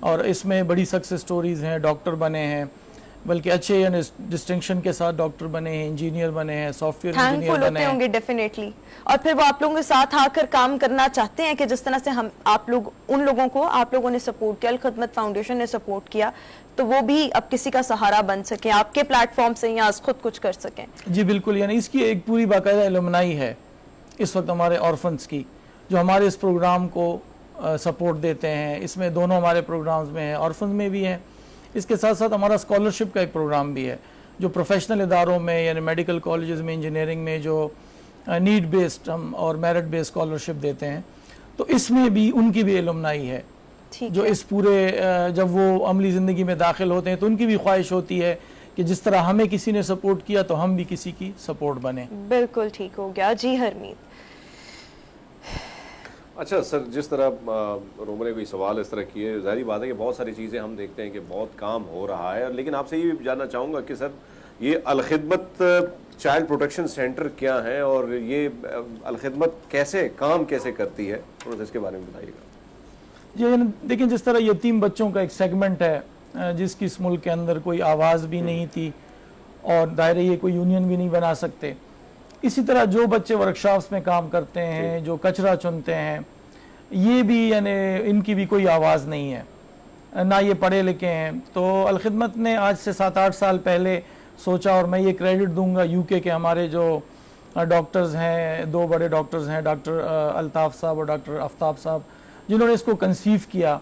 اور اس میں بڑی سکسیس سٹوریز ہیں، ڈاکٹر بنے ہیں، بلکہ اچھے یعنی ڈسٹنکشن کے ساتھ ڈاکٹر بنے ہیں، انجینئر بنے ہیں، سافٹ ویئر انجینئر تھینکفل بنے ہوتے ہیں۔ ہوں گے ڈیفینیٹلی، اور پھر وہ آپ لوگوں کے ساتھ آ کر کام کرنا چاہتے ہیں کہ جس طرح سے آپ لوگ ان لوگوں کو آپ لوگوں نے سپورٹ کیا، الخدمت فاؤنڈیشن نے سپورٹ کیا، تو وہ بھی اب کسی کا سہارا بن سکیں، آپ کے پلیٹ فارم سے یا خود کچھ کر سکیں۔ جی بالکل، یعنی اس کی ایک پوری باقاعدہ ایلومنائی ہے اس وقت ہمارے آرفنس کی، جو ہمارے اس پروگرام کو سپورٹ دیتے ہیں۔ اس میں دونوں ہمارے پروگرامز میں ہیں، آرفنز میں بھی ہیں، اس کے ساتھ ساتھ ہمارا اسکالرشپ کا ایک پروگرام بھی ہے جو پروفیشنل اداروں میں یعنی میڈیکل کالجز میں، انجینئرنگ میں جو نیڈ بیسڈ ہم اور میرٹ بیسڈ اسکالرشپ دیتے ہیں، تو اس میں بھی ان کی بھی ایلومنائی ہے جو اس پورے جب وہ عملی زندگی میں داخل ہوتے ہیں تو ان کی بھی خواہش ہوتی ہے کہ جس طرح ہمیں کسی نے سپورٹ کیا تو ہم بھی کسی کی سپورٹ بنیں۔ بالکل ٹھیک ہو گیا جی حرمیت۔ اچھا سر، جس طرح رومر نے کوئی سوال اس طرح کیے، ظاہری بات ہے کہ بہت ساری چیزیں ہم دیکھتے ہیں کہ بہت کام ہو رہا ہے، لیکن آپ سے یہ بھی جاننا چاہوں گا کہ سر یہ الخدمت چائلڈ پروٹیکشن سینٹر کیا ہے اور یہ الخدمت کام کیسے کرتی ہے، تھوڑا سا اس کے بارے میں بتائیے گا۔ جی دیکھیں، جس طرح یتیم بچوں کا ایک سیگمنٹ ہے جس کی اس ملک کے اندر کوئی آواز بھی نہیں تھی اور دائرے یہ کوئی یونین بھی نہیں بنا سکتے، اسی طرح جو بچے ورکشاپس میں کام کرتے ہیں، جو کچرا چنتے ہیں، یہ بھی یعنی ان کی بھی کوئی آواز نہیں ہے، نہ یہ پڑھے لکھے ہیں۔ تو الخدمت نے آج سے 7-8 سال پہلے سوچا، اور میں یہ کریڈٹ دوں گا یو کے ہمارے جو ڈاکٹرز ہیں، 2 بڑے ڈاکٹرز ہیں، ڈاکٹر الطاف صاحب اور ڈاکٹر آفتاب صاحب، جنہوں نے اس کو کنسیو کیا،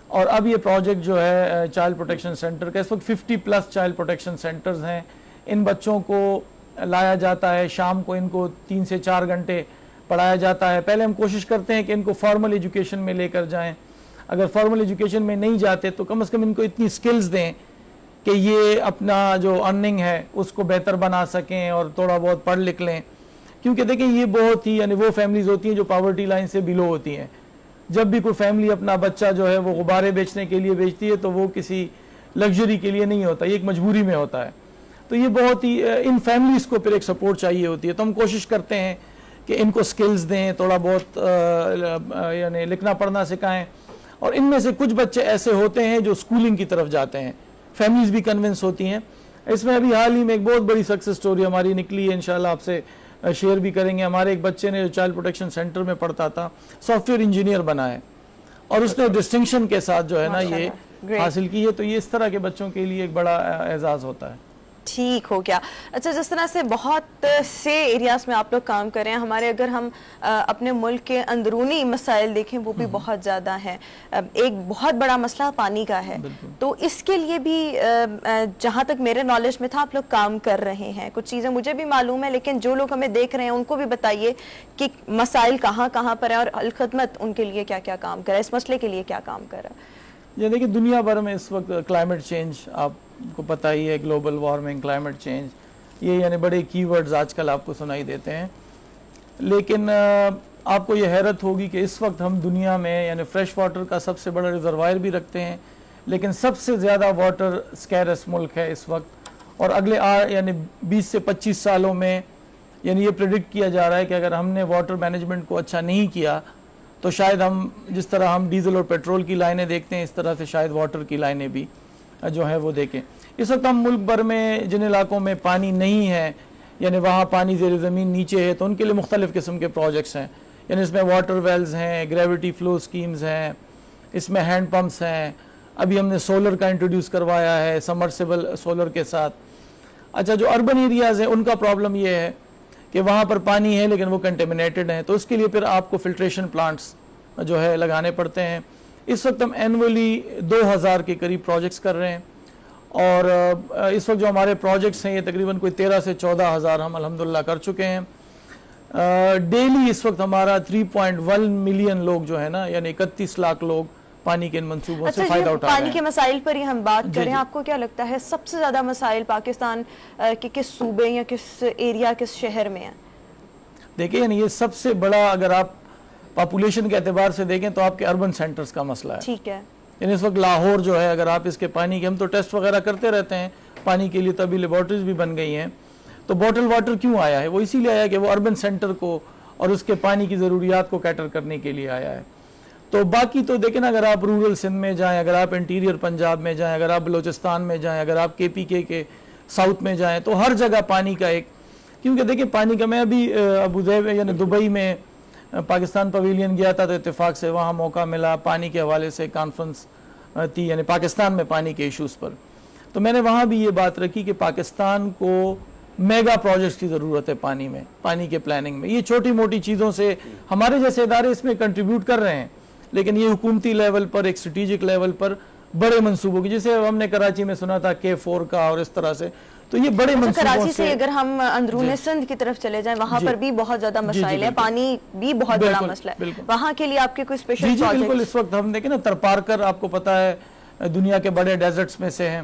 اور اب یہ پروجیکٹ جو ہے چائلڈ پروٹیکشن سینٹر کا، اس وقت 50+ چائلڈ پروٹیکشن سینٹرز ہیں۔ ان بچوں کو لایا جاتا ہے، شام کو ان کو 3 سے 4 گھنٹے پڑھایا جاتا ہے۔ پہلے ہم کوشش کرتے ہیں کہ ان کو فارمل ایجوکیشن میں لے کر جائیں، اگر فارمل ایجوکیشن میں نہیں جاتے تو کم از کم ان کو اتنی سکلز دیں کہ یہ اپنا جو ارننگ ہے اس کو بہتر بنا سکیں اور تھوڑا بہت پڑھ لکھ لیں، کیونکہ دیکھیں یہ بہت ہی یعنی وہ فیملیز ہوتی ہیں جو پاورٹی لائن سے بلو ہوتی ہیں۔ جب بھی کوئی فیملی اپنا بچہ جو ہے وہ غبارے بیچنے کے لیے بیچتی ہے تو وہ کسی لگژری کے لیے نہیں ہوتا، یہ ایک مجبوری میں ہوتا ہے۔ تو یہ بہت ہی ان فیملیز کو پھر ایک سپورٹ چاہیے ہوتی ہے، تو ہم کوشش کرتے ہیں کہ ان کو سکلز دیں، تھوڑا بہت یعنی لکھنا پڑھنا سکھائیں، اور ان میں سے کچھ بچے ایسے ہوتے ہیں جو سکولنگ کی طرف جاتے ہیں، فیملیز بھی کنونس ہوتی ہیں۔ اس میں ابھی حال ہی میں ایک بہت بڑی سکسیس سٹوری ہماری نکلی ہے، انشاءاللہ آپ سے شیئر بھی کریں گے۔ ہمارے ایک بچے نے جو چائلڈ پروٹیکشن سینٹر میں پڑھتا تھا، سافٹ ویئر انجینئر بنا ہے، اور اس نے ڈسٹنکشن کے ساتھ جو ہے نا یہ حاصل کی ہے۔ تو یہ اس طرح کے بچوں کے لیے ایک بڑا اعزاز ہوتا ہے۔ ٹھیک ہو گیا۔ اچھا، جس طرح سے بہت سے ایریاز میں آپ لوگ کام کر رہے ہیں، ہمارے اگر ہم اپنے ملک کے اندرونی مسائل دیکھیں وہ بھی بہت زیادہ ہیں۔ ایک بہت بڑا مسئلہ پانی کا ہے، تو اس کے لیے بھی جہاں تک میرے نالج میں تھا آپ لوگ کام کر رہے ہیں۔ کچھ چیزیں مجھے بھی معلوم ہے، لیکن جو لوگ ہمیں دیکھ رہے ہیں ان کو بھی بتائیے کہ مسائل کہاں کہاں پر ہیں اور الخدمت ان کے لیے کیا کیا کام کر رہا ہے، اس مسئلے کے لیے کیا کام کر رہا ہے۔ یہ دیکھیں، دنیا بھر میں اس وقت کلائمیٹ چینج آپ کو پتہ ہی ہے، گلوبل وارمنگ، کلائمیٹ چینج، یہ یعنی بڑے کی ورڈز آج کل آپ کو سنائی دیتے ہیں، لیکن آپ کو یہ حیرت ہوگی کہ اس وقت ہم دنیا میں یعنی فریش واٹر کا سب سے بڑا ریزروائر بھی رکھتے ہیں، لیکن سب سے زیادہ واٹر سکیرس ملک ہے اس وقت، اور اگلے یعنی 20 سے 25 سالوں میں یعنی یہ پریڈکٹ کیا جا رہا ہے کہ اگر ہم نے واٹر مینجمنٹ کو اچھا نہیں کیا تو شاید ہم جس طرح ہم ڈیزل اور پیٹرول کی لائنیں دیکھتے ہیں اس طرح سے شاید واٹر کی لائنیں بھی جو ہے وہ دیکھیں۔ اس وقت ہم ملک بھر میں جن علاقوں میں پانی نہیں ہے یعنی وہاں پانی زیر زمین نیچے ہے تو ان کے لیے مختلف قسم کے پروجیکٹس ہیں، یعنی اس میں واٹر ویلز ہیں، گریویٹی فلو سکیمز ہیں، اس میں ہینڈ پمپس ہیں، ابھی ہم نے سولر کا انٹروڈیوس کروایا ہے سمرسیبل سولر کے ساتھ۔ اچھا، جو اربن ایریاز ہیں ان کا پرابلم یہ ہے کہ وہاں پر پانی ہے لیکن وہ کنٹیمنیٹڈ ہیں، تو اس کے لیے پھر آپ کو فلٹریشن پلانٹس جو ہے لگانے پڑتے ہیں۔ اس وقت ہم اینولی 2000 کے قریب پروجیکٹس کر رہے ہیں، اور اس وقت جو ہمارے پروجیکٹس ہیں یہ تقریباً کوئی 13 سے 14 ہزار ہم الحمدللہ کر چکے ہیں۔ ڈیلی اس وقت ہمارا 3.1 ملین لوگ جو ہے نا یعنی 31 لاکھ لوگ پانی کے ان منصوبوں سے فائدہ اٹھا رہے ہیں۔ پانی کے مسائل پر ہی ہم بات کریں، آپ کو کیا لگتا ہے سب سے زیادہ مسائل پاکستان کے کس صوبے یا کس ایریا کس شہر میں ہیں؟ دیکھیں، یعنی یہ سب سے بڑا اگر آپ پاپولیشن کے اعتبار سے دیکھیں تو آپ کے اربن سینٹرز کا مسئلہ ہے۔ ٹھیک ہے، یعنی اس وقت لاہور جو ہے اگر آپ اس کے پانی کے، ہم تو ٹیسٹ وغیرہ کرتے رہتے ہیں پانی کے لیے، تبھی لیبارٹریز بھی بن گئی ہیں، تو بوٹل واٹر کیوں آیا ہے؟ وہ اسی لیے آیا کہ وہ اربن سینٹر کو اور اس کے پانی کی ضروریات کو کیٹر کرنے کے لیے آیا ہے۔ تو باقی تو دیکھیں نا، اگر آپ رورل سندھ میں جائیں، اگر آپ انٹیریئر پنجاب میں جائیں، اگر آپ بلوچستان میں جائیں، اگر آپ KPK کے ساؤتھ میں جائیں، تو ہر جگہ پانی کا ایک، کیونکہ دیکھیں پانی کا، میں ابھی ابو ظہبی یعنی دبئی میں پاکستان پویلین گیا تھا، تو اتفاق سے وہاں موقع ملا پانی کے حوالے سے کانفرنس تھی، یعنی پاکستان میں پانی کے ایشوز پر. تو میں نے وہاں بھی یہ بات رکھی کہ پاکستان کو میگا پروجیکٹس کی ضرورت ہے پانی میں، پانی کے پلاننگ میں. یہ چھوٹی موٹی چیزوں سے ہمارے جیسے ادارے اس میں کنٹریبیوٹ کر رہے ہیں، لیکن یہ حکومتی لیول پر، ایک اسٹریٹجک لیول پر بڑے منصوبوں کی، جیسے ہم نے کراچی میں سنا تھا K4 کا اور اس طرح سے، تو یہ بڑے منصوبوں کراچی سے اگر ہم اندرون سندھ کی طرف چلے جائیں، وہاں پر بھی بہت زیادہ مسائل ہیں، پانی بھی بہت بڑا مسئلہ ہے. وہاں کے لیے آپ کے کوئی اسپیشل جی بالکل. اس وقت ہم دیکھیں نا، ترپارکر آپ کو پتا ہے دنیا کے بڑے ڈیزرٹس میں سے ہیں.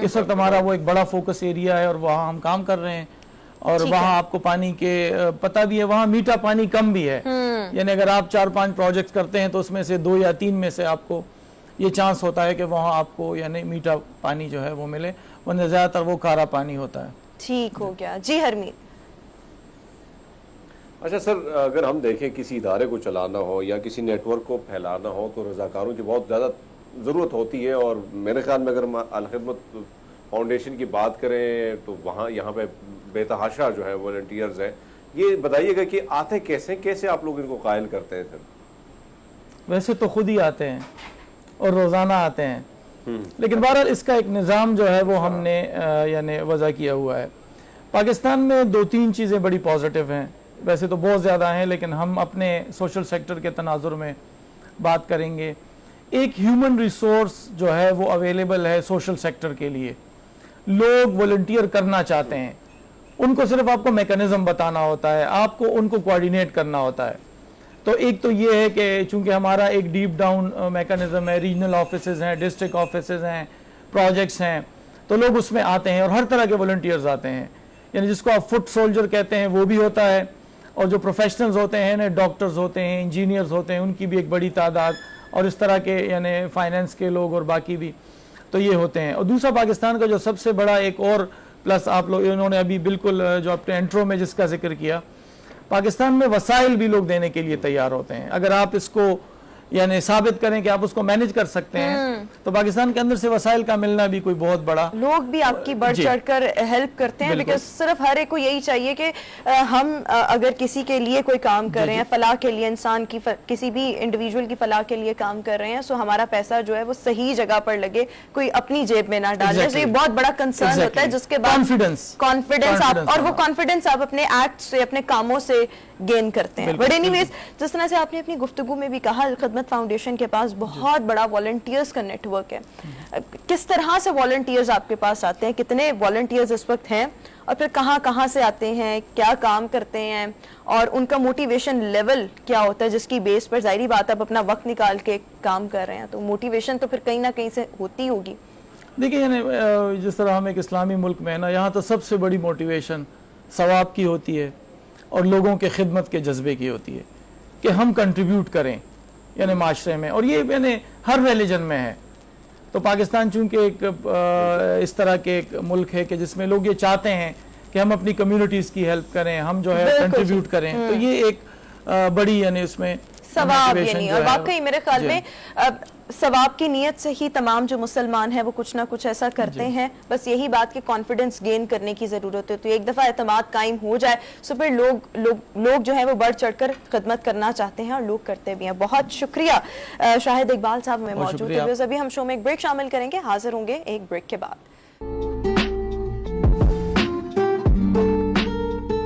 اس وقت ہمارا وہ ایک بڑا فوکس ایریا ہے اور وہاں ہم کام کر رہے ہیں. اور وہاں آپ کو پانی کے پتہ بھی ہے، وہاں میٹھا پانی کم بھی ہے. یعنی اگر آپ 4-5 پروجیکٹ کرتے ہیں تو اس میں سے 2 یا 3 میں سے آپ کو یہ چانس ہوتا ہے کہ وہاں آپ کو یعنی میٹھا پانی جو ہے وہ ملے، ورنہ زیادہ تر وہ کھارا پانی ہوتا ہے. ٹھیک ہو گیا. جی حرمین. اچھا سر، اگر ہم دیکھیں کسی ادارے کو چلانا ہو یا کسی نیٹ ورک کو پھیلانا ہو تو رضاکاروں کی بہت زیادہ ضرورت ہوتی ہے، اور میرے خیال میں اگر ہم الخدمت فاؤنڈیشن کی بات کریں تو وہاں یہاں پہ بے تحاشا جو ہے والنٹیئرز ہیں. یہ بتائیے گا کہ آتے کیسے آپ لوگ ان کو قائل کرتے ہیں پھر؟ ویسے تو خود ہی آتے ہیں اور روزانہ آتے ہیں، لیکن بہرحال اس کا ایک نظام جو ہے وہ ہم نے یعنی وضع کیا ہوا ہے. پاکستان میں 2-3 چیزیں بڑی پازیٹیو ہیں، ویسے تو بہت زیادہ ہیں، لیکن ہم اپنے سوشل سیکٹر کے تناظر میں بات کریں گے. ایک ہیومن ریسورس جو ہے وہ اویلیبل ہے سوشل سیکٹر کے لیے. لوگ والنٹیئر کرنا چاہتے ہیں، ان کو صرف آپ کو میکانزم بتانا ہوتا ہے، آپ کو ان کو کوارڈینیٹ کرنا ہوتا ہے. تو ایک تو یہ ہے کہ چونکہ ہمارا ایک ڈیپ ڈاؤن میکانزم ہے، ریجنل آفیسز ہیں، ڈسٹرکٹ آفیسز ہیں، پروجیکٹس ہیں، تو لوگ اس میں آتے ہیں اور ہر طرح کے والنٹیئرز آتے ہیں. یعنی جس کو آپ فٹ سولجر کہتے ہیں وہ بھی ہوتا ہے، اور جو پروفیشنلز ہوتے ہیں، ڈاکٹرز ہوتے ہیں، انجینئرز ہوتے ہیں، ان کی بھی ایک بڑی تعداد، اور اس طرح کے یعنی فائنینس کے لوگ اور باقی بھی تو یہ ہوتے ہیں. اور دوسرا پاکستان کا جو سب سے بڑا ایک اور پلس آپ لوگ انہوں نے ابھی بالکل جو اپنے انٹرو میں جس کا ذکر کیا، پاکستان میں وسائل بھی لوگ دینے کے لیے تیار ہوتے ہیں. اگر آپ اس کو یعنی ثابت کریں کہ آپ اس کو مینج کر سکتے ہیں تو پاکستان کے اندر سے وسائل کا ملنا بھی کوئی بہت بڑا، لوگ بھی آپ کی بڑھ چڑھ کر ہیلپ کرتے ہیں، بیکاز صرف ہر ایک کو یہی چاہیے کہ ہم اگر کسی کے لیے کوئی کام کر رہے ہیں، فلاح کے لیے، انسان کی کسی بھی انڈیویجول کی فلاح کے لیے کام کر رہے ہیں، سو ہمارا پیسہ جو ہے وہ صحیح جگہ پر لگے، کوئی اپنی جیب میں نہ ڈالے. یہ بہت بڑا کنسرن ہوتا ہے، جس کے بعد کانفیڈنس آپ، اور وہ کانفیڈنس آپ اپنے ایکٹ سے، اپنے کاموں سے گین کرتے ہیں. بٹ اینی ویز، جس طرح سے آپ نے اپنی گفتگو میں بھی کہا، الخدمت فاؤنڈیشن کے پاس بہت بڑا والنٹیئرز کا نیٹ ورک ہے. کس طرح سے والنٹیئرز آپ کے پاس آتے ہیں؟ کتنے والنٹیئرز اس وقت ہیں، اور پھر کہاں سے آتے ہیں، کیا کام کرتے ہیں، اور ان کا موٹیویشن لیول کیا ہوتا ہے جس کی بیس پر ظاہری بات آپ اپنا وقت نکال کے کام کر رہے ہیں؟ تو موٹیویشن تو پھر کہیں نہ کہیں سے ہوتی ہوگی. دیکھیں یعنی جس طرح ہم ایک اسلامی ملک میں ہے نا، یہاں تو سب سے بڑی موٹیویشن ثواب کی ہوتی ہے اور لوگوں کے خدمت کے جذبے کی ہوتی ہے کہ ہم کنٹریبیوٹ کریں یعنی معاشرے میں. اور یہ یعنی ہر ریلیجن میں ہے. تو پاکستان چونکہ ایک اس طرح کے ایک ملک ہے کہ جس میں لوگ یہ چاہتے ہیں کہ ہم اپنی کمیونٹیز کی ہیلپ کریں، ہم جو ہے کنٹریبیوٹ کریں، تو یہ ایک بڑی یعنی اس میں ثواب، یعنی اور واقعی میرے خیال میں ثواب کی نیت سے ہی تمام جو مسلمان ہیں وہ کچھ نہ کچھ ایسا کرتے ہیں. بس یہی بات کہ کانفیڈنس گین کرنے کی ضرورت ہے. تو ایک دفعہ اعتماد قائم ہو جائے تو پھر لوگ جو ہیں وہ بڑھ چڑھ کر خدمت کرنا چاہتے ہیں اور لوگ کرتے بھی ہیں. بہت شکریہ شاہد اقبال صاحب میں موجود ہیں. ابھی ہم شو میں ایک بریک شامل کریں گے، حاضر ہوں گے ایک بریک کے بعد.